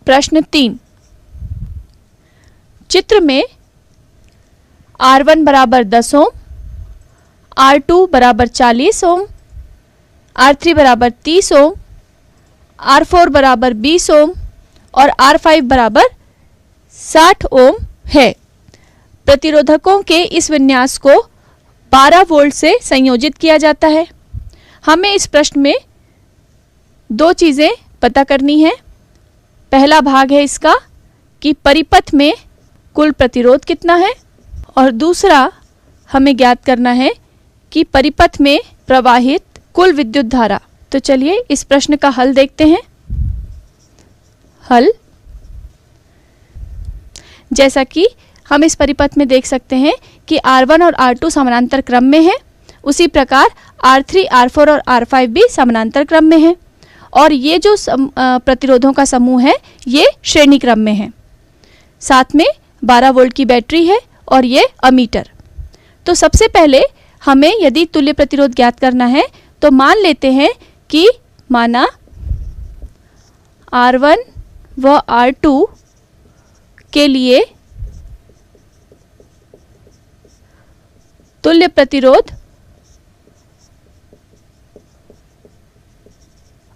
प्रश्न 3, चित्र में R1 बराबर 10 ओम, R2 बराबर 40 ओम, R3 बराबर 30 ओम, R4 बराबर 20 ओम और R5 बराबर 60 ओम है। प्रतिरोधकों के इस विन्यास को 12 वोल्ट से संयोजित किया जाता है। हमें इस प्रश्न में दो चीज़ें पता करनी है। पहला भाग है इसका कि परिपथ में कुल प्रतिरोध कितना है, और दूसरा हमें ज्ञात करना है कि परिपथ में प्रवाहित कुल विद्युत धारा। तो चलिए इस प्रश्न का हल देखते हैं। हल, जैसा कि हम इस परिपथ में देख सकते हैं कि R1 और R2 समानांतर क्रम में है, उसी प्रकार R3, R4 और R5 भी समानांतर क्रम में है, और ये जो प्रतिरोधों का समूह है ये श्रेणी क्रम में है। साथ में 12 वोल्ट की बैटरी है और ये अमीटर। तो सबसे पहले हमें यदि तुल्य प्रतिरोध ज्ञात करना है तो मान लेते हैं कि माना R1 व R2 के लिए तुल्य प्रतिरोध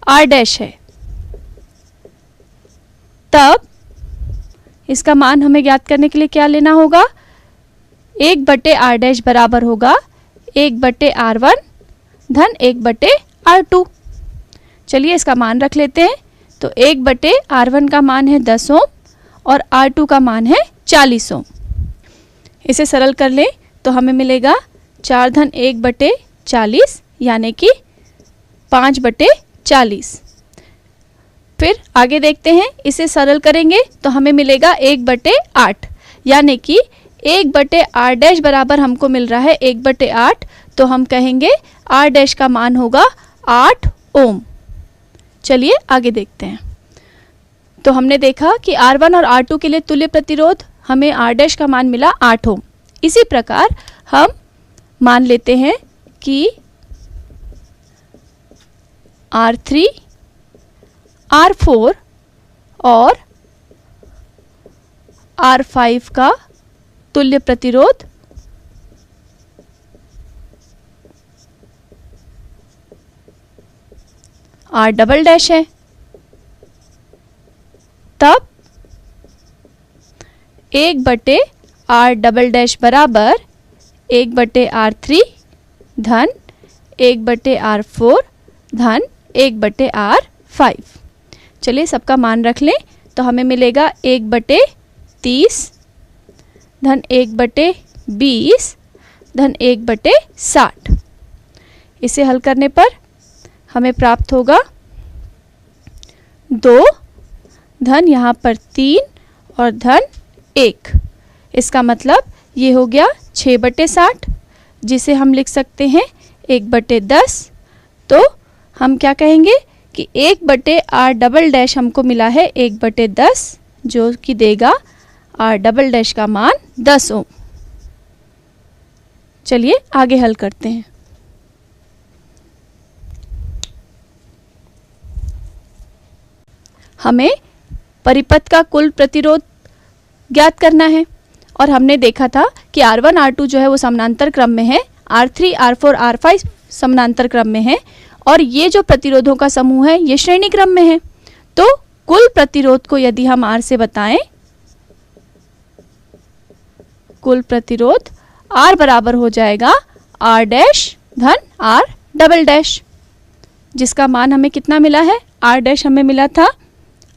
R डैश है। तब इसका मान हमें ज्ञात करने के लिए क्या लेना होगा, 1/R डैश बराबर होगा 1/R1 धन 1/R2। चलिए इसका मान रख लेते हैं। तो 1/R1 का मान है 10 ओम और R2 का मान है 40 ओम। इसे सरल कर लें तो हमें मिलेगा 4 धन 1/40 यानी कि 5/40। फिर आगे देखते हैं, इसे सरल करेंगे तो हमें मिलेगा 1/8 यानी कि 1/R डैश बराबर हमको मिल रहा है 1/8। तो हम कहेंगे R डैश का मान होगा 8 ओम। चलिए आगे देखते हैं। तो हमने देखा कि R1 और R2 के लिए तुल्य प्रतिरोध हमें R डैश का मान मिला 8 ओम। इसी प्रकार हम मान लेते हैं कि R3, R4 और R5 का तुल्य प्रतिरोध R डबल डैश है। तब 1/R डबल डैश बराबर 1/R3 धन 1/R4 धन 1/R5। चलिए सबका मान रख लें तो हमें मिलेगा 1/30 धन 1/20 धन 1/60। इसे हल करने पर हमें प्राप्त होगा 2 धन यहाँ पर 3 और धन 1। इसका मतलब ये हो गया 6/60, जिसे हम लिख सकते हैं 1/10। तो हम क्या कहेंगे कि 1/R डबल डैश हमको मिला है 1/10, जो कि देगा R डबल डैश का मान 10 ओम। चलिए आगे हल करते हैं। हमें परिपथ का कुल प्रतिरोध ज्ञात करना है, और हमने देखा था कि R1, R2 जो है वो समानांतर क्रम में है, R3, R4, R5 समानांतर क्रम में है, और ये जो प्रतिरोधों का समूह है ये श्रेणी क्रम में है। तो कुल प्रतिरोध को यदि हम R से बताएं, कुल प्रतिरोध R बराबर हो जाएगा R डैश धन R डबल डैश, जिसका मान हमें कितना मिला है, R डैश हमें मिला था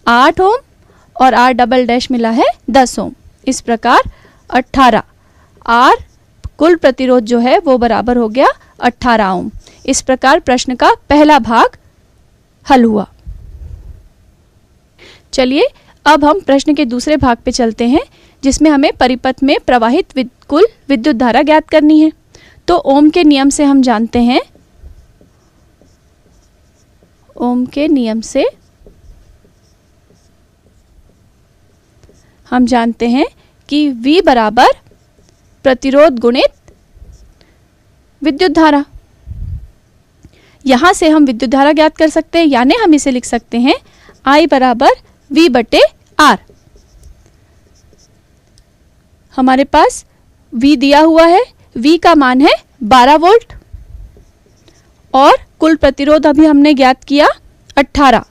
8 ओम और R डबल डैश मिला है 10 ओम। इस प्रकार 18 R कुल प्रतिरोध जो है वो बराबर हो गया 18 ओम। इस प्रकार प्रश्न का पहला भाग हल हुआ। चलिए अब हम प्रश्न के दूसरे भाग पे चलते हैं, जिसमें हमें परिपथ में प्रवाहित कुल विद्युत धारा ज्ञात करनी है। तो ओम के नियम से हम जानते हैं, ओम के नियम से हम जानते हैं कि V बराबर प्रतिरोध गुणित विद्युत धारा। यहां से हम विद्युत धारा ज्ञात कर सकते हैं, यानी हम इसे लिख सकते हैं I बराबर V/R R। हमारे पास V दिया हुआ है, V का मान है 12 वोल्ट और कुल प्रतिरोध अभी हमने ज्ञात किया 18,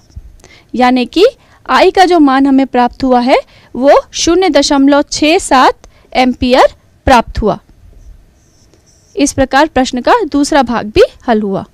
यानी कि I का जो मान हमें प्राप्त हुआ है वो 0.67 एम्पियर प्राप्त हुआ। इस प्रकार प्रश्न का दूसरा भाग भी हल हुआ।